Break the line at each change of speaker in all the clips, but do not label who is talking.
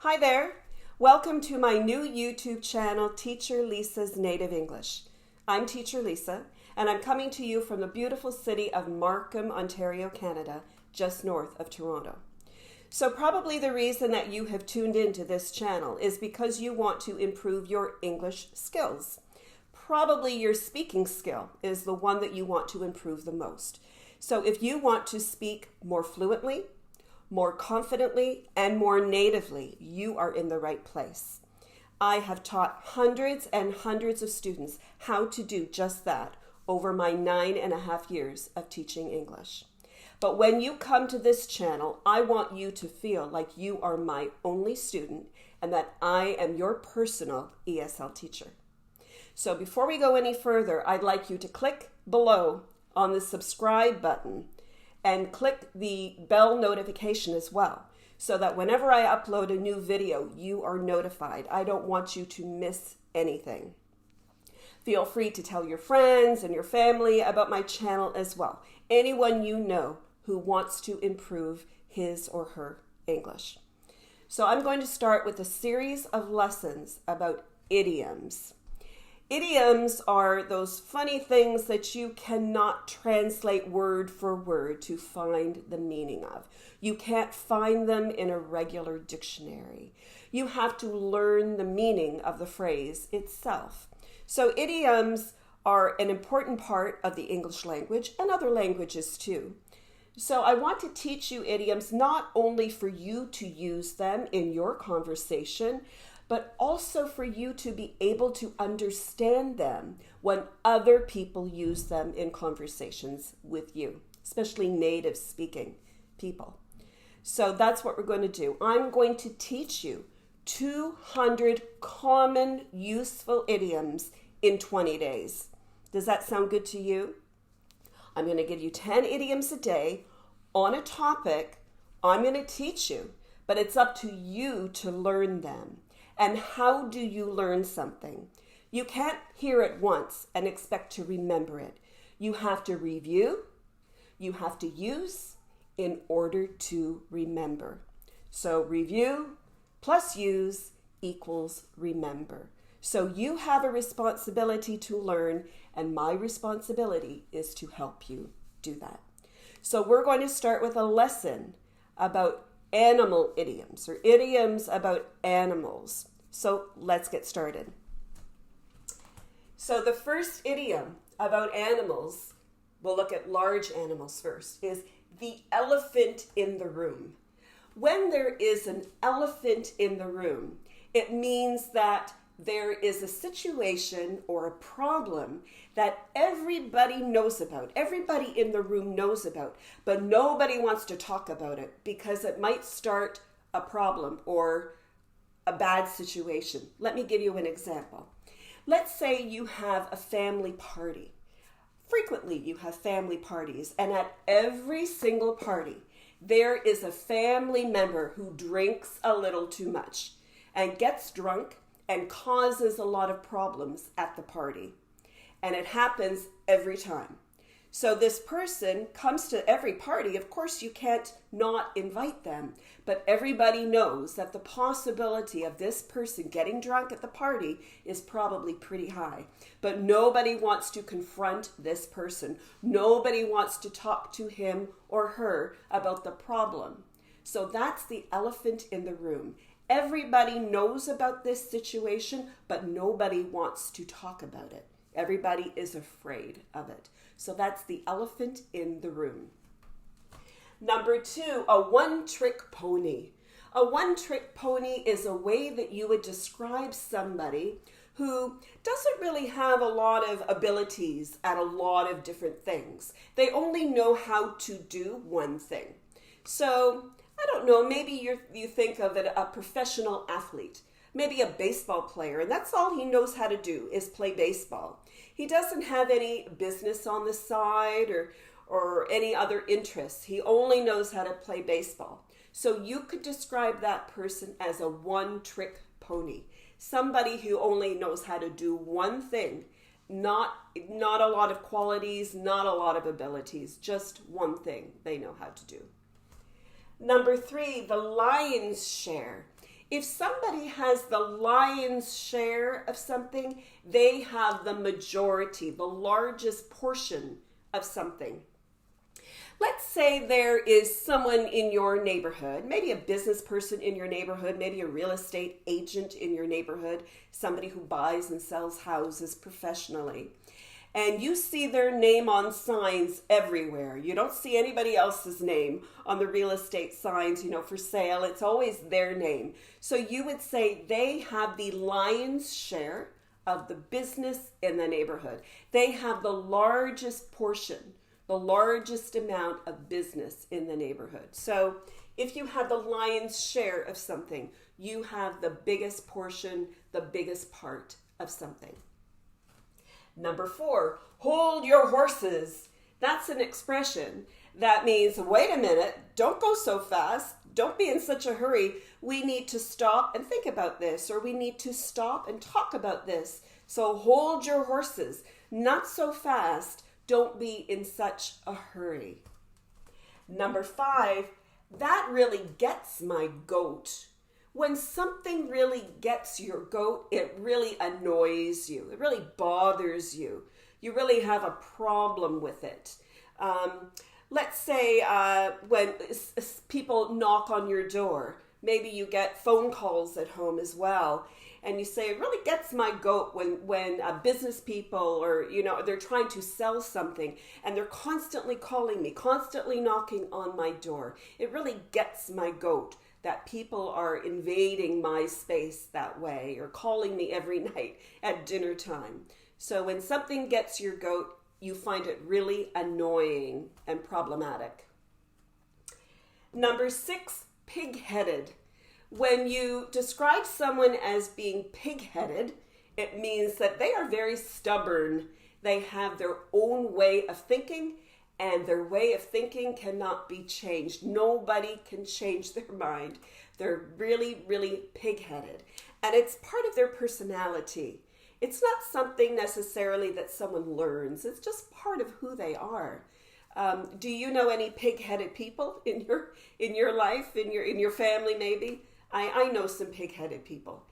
Hi there. Welcome to my new YouTube channel, Teacher Lisa's Native English. I'm Teacher Lisa, and I'm coming to you from the beautiful city of Markham, Ontario, Canada, just north of Toronto. So probably the reason that you have tuned into this channel is because you want to improve your English skills. Probably your speaking skill is the one that you want to improve the most. So if you want to speak more fluently, more confidently, and more natively, you are in the right place. I have taught hundreds and hundreds of students how to do just that over my 9.5 years of teaching English. But when you come to this channel, I want you to feel like you are my only student and that I am your personal ESL teacher. So before we go any further, I'd like you to click below on the subscribe button and click the bell notification as well, so that whenever I upload a new video, you are notified. I don't want you to miss anything. Feel free to tell your friends and your family about my channel as well. Anyone you know who wants to improve his or her English. So I'm going to start with a series of lessons about idioms. Idioms are those funny things that you cannot translate word for word to find the meaning of. You can't find them in a regular dictionary. You have to learn the meaning of the phrase itself. So idioms are an important part of the English language and other languages too. So I want to teach you idioms not only for you to use them in your conversation, but also for you to be able to understand them when other people use them in conversations with you, especially native speaking people. So that's what we're going to do. I'm going to teach you 200 common useful idioms in 20 days. Does that sound good to you? I'm going to give you 10 idioms a day on a topic I'm going to teach you, but it's up to you to learn them. And how do you learn something? You can't hear it once and expect to remember it. You have to review, you have to use in order to remember. So review plus use equals remember. So you have a responsibility to learn, and my responsibility is to help you do that. So we're going to start with a lesson about animal idioms, or idioms about animals. So let's get started. So the first idiom about animals, we'll look at large animals first, is the elephant in the room. When there is an elephant in the room, it means that there is a situation or a problem that everybody knows about, everybody in the room knows about, but nobody wants to talk about it because it might start a problem or a bad situation. Let me give you an example. Let's say you have a family party. Frequently you have family parties, and at every single party, there is a family member who drinks a little too much and gets drunk and causes a lot of problems at the party. And it happens every time. So this person comes to every party. Of course, you can't not invite them, but everybody knows that the possibility of this person getting drunk at the party is probably pretty high. But nobody wants to confront this person. Nobody wants to talk to him or her about the problem. So that's the elephant in the room. Everybody knows about this situation, but nobody wants to talk about it. Everybody is afraid of it. So that's the elephant in the room. Number 2, a one-trick pony. A one-trick pony is a way that you would describe somebody who doesn't really have a lot of abilities at a lot of different things. They only know how to do one thing. So I don't know, maybe you think of it, a professional athlete, maybe a baseball player, and that's all he knows how to do is play baseball. He doesn't have any business on the side or any other interests. He only knows how to play baseball. So you could describe that person as a one-trick pony, somebody who only knows how to do one thing, not a lot of qualities, not a lot of abilities, just one thing they know how to do. Number 3, the lion's share. If somebody has the lion's share of something, they have the majority, the largest portion of something. Let's say there is someone in your neighborhood, maybe a business person in your neighborhood, maybe a real estate agent in your neighborhood, somebody who buys and sells houses professionally. And you see their name on signs everywhere. You don't see anybody else's name on the real estate signs, for sale. It's always their name. So you would say they have the lion's share of the business in the neighborhood. They have the largest portion, the largest amount of business in the neighborhood. So if you have the lion's share of something, you have the biggest portion, the biggest part of something. Number 4, hold your horses. That's an expression that means, wait a minute, don't go so fast. Don't be in such a hurry. We need to stop and think about this, or we need to stop and talk about this. So hold your horses. Not so fast. Don't be in such a hurry. Number 5, that really gets my goat. When something really gets your goat, it really annoys you. It really bothers you. You really have a problem with it. Let's say when people knock on your door, maybe you get phone calls at home as well, and you say, it really gets my goat when business people or, they're trying to sell something and they're constantly calling me, constantly knocking on my door. It really gets my goat that people are invading my space that way or calling me every night at dinner time. So when something gets your goat, you find it really annoying and problematic. Number 6, pigheaded. When you describe someone as being pigheaded, it means that they are very stubborn. They have their own way of thinking, and their way of thinking cannot be changed. Nobody can change their mind. They're really, really pig-headed. And it's part of their personality. It's not something necessarily that someone learns. It's just part of who they are. Do you know any pig-headed people in your life, in your family maybe? I know some pig-headed people.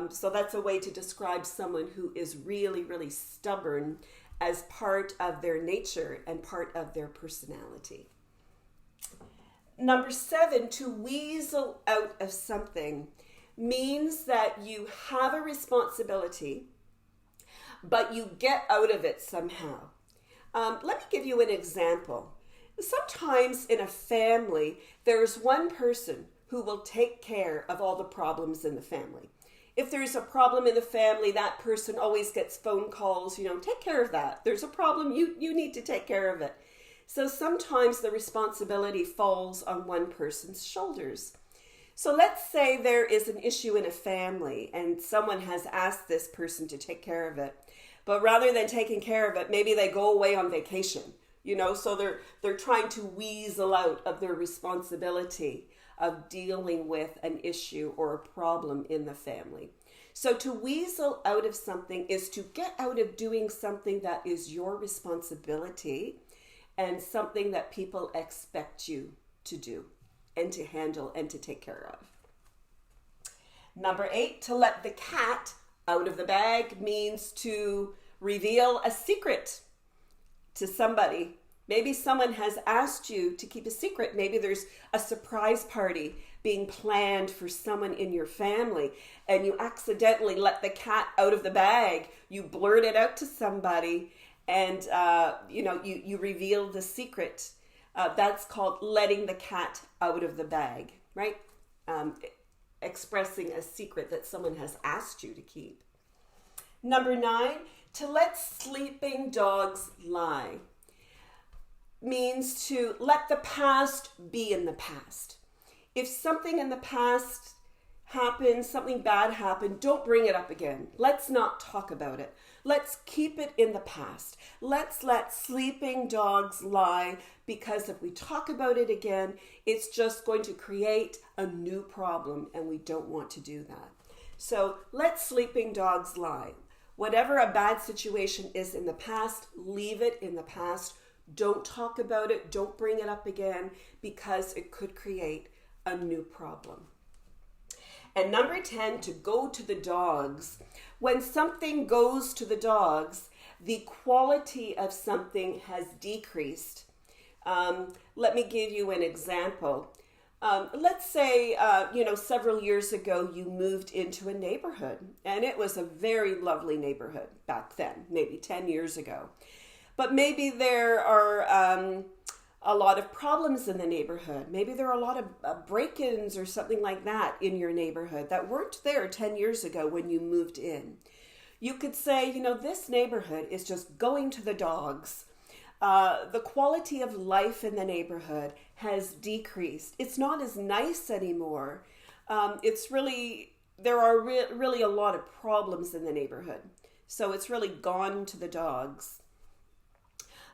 So that's a way to describe someone who is really, really stubborn as part of their nature and part of their personality. Number 7, to weasel out of something means that you have a responsibility, but you get out of it somehow. Let me give you an example. Sometimes in a family, there's one person who will take care of all the problems in the family. If there's a problem in the family, that person always gets phone calls, take care of that. There's a problem, you need to take care of it. So sometimes the responsibility falls on one person's shoulders. So let's say there is an issue in a family and someone has asked this person to take care of it. But rather than taking care of it, maybe they go away on vacation, so they're trying to weasel out of their responsibility of dealing with an issue or a problem in the family. So to weasel out of something is to get out of doing something that is your responsibility and something that people expect you to do and to handle and to take care of. Number 8, to let the cat out of the bag means to reveal a secret to somebody. Maybe someone has asked you to keep a secret. Maybe there's a surprise party being planned for someone in your family and you accidentally let the cat out of the bag. You blurt it out to somebody and you reveal the secret. That's called letting the cat out of the bag, right? Expressing a secret that someone has asked you to keep. Number 9, to let sleeping dogs lie means to let the past be in the past. If something in the past happened, something bad happened, don't bring it up again. Let's not talk about it. Let's keep it in the past. Let's let sleeping dogs lie, because if we talk about it again, it's just going to create a new problem, and we don't want to do that. So let sleeping dogs lie. Whatever a bad situation is in the past, leave it in the past. Don't talk about it. Don't bring it up again, because it could create a new problem. And number 10, to go to the dogs. When something goes to the dogs, the quality of something has decreased. Let me give you an example. Let's say, several years ago you moved into a neighborhood, and it was a very lovely neighborhood back then, maybe 10 years ago. But maybe there are a lot of problems in the neighborhood. Maybe there are a lot of break-ins or something like that in your neighborhood that weren't there 10 years ago when you moved in. You could say, this neighborhood is just going to the dogs. The quality of life in the neighborhood has decreased. It's not as nice anymore. There are really a lot of problems in the neighborhood. So it's really gone to the dogs.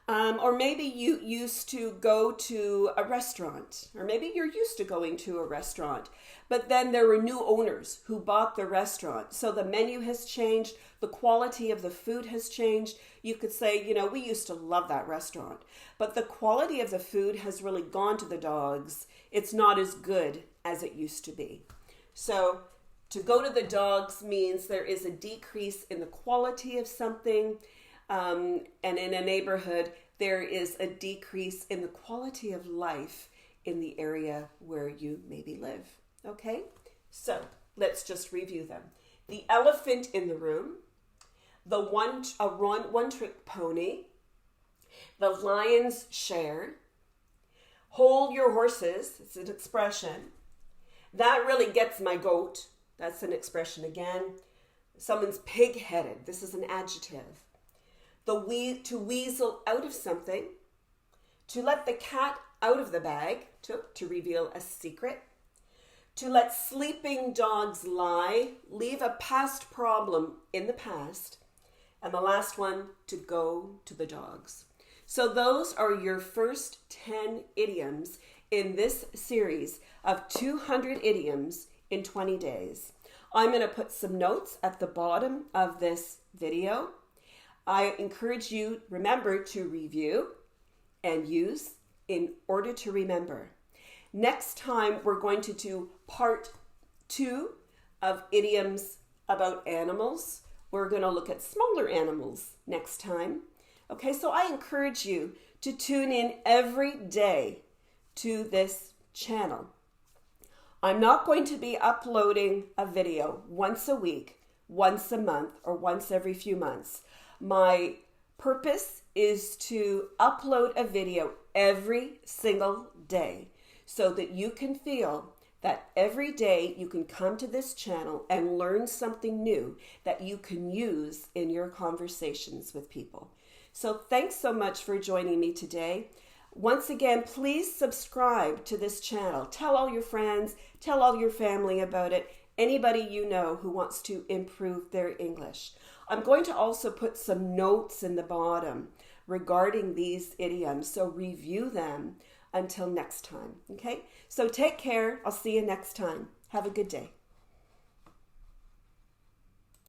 Or maybe you used to go to a restaurant, or maybe you're used to going to a restaurant, but then there were new owners who bought the restaurant. So the menu has changed, the quality of the food has changed. You could say, we used to love that restaurant, but the quality of the food has really gone to the dogs. It's not as good as it used to be. So to go to the dogs means there is a decrease in the quality of something. And in a neighborhood, there is a decrease in the quality of life in the area where you maybe live. Okay, so let's just review them. The elephant in the room, the one-trick pony, the lion's share, hold your horses, it's an expression. That really gets my goat, that's an expression again. Someone's pig-headed, this is an adjective. To weasel out of something, to let the cat out of the bag, to reveal a secret, to let sleeping dogs lie, leave a past problem in the past, and the last one, to go to the dogs. So those are your first 10 idioms in this series of 200 idioms in 20 days. I'm going to put some notes at the bottom of this video. I encourage you, remember, to review and use in order to remember. Next time, we're going to do part 2 of idioms about animals. We're going to look at smaller animals next time. Okay, so I encourage you to tune in every day to this channel. I'm not going to be uploading a video once a week, once a month, or once every few months. My purpose is to upload a video every single day so that you can feel that every day you can come to this channel and learn something new that you can use in your conversations with people. So thanks so much for joining me today. Once again, please subscribe to this channel. Tell all your friends, tell all your family about it. Anybody you know who wants to improve their English. I'm going to also put some notes in the bottom regarding these idioms, so review them until next time, okay? So take care. I'll see you next time. Have a good day.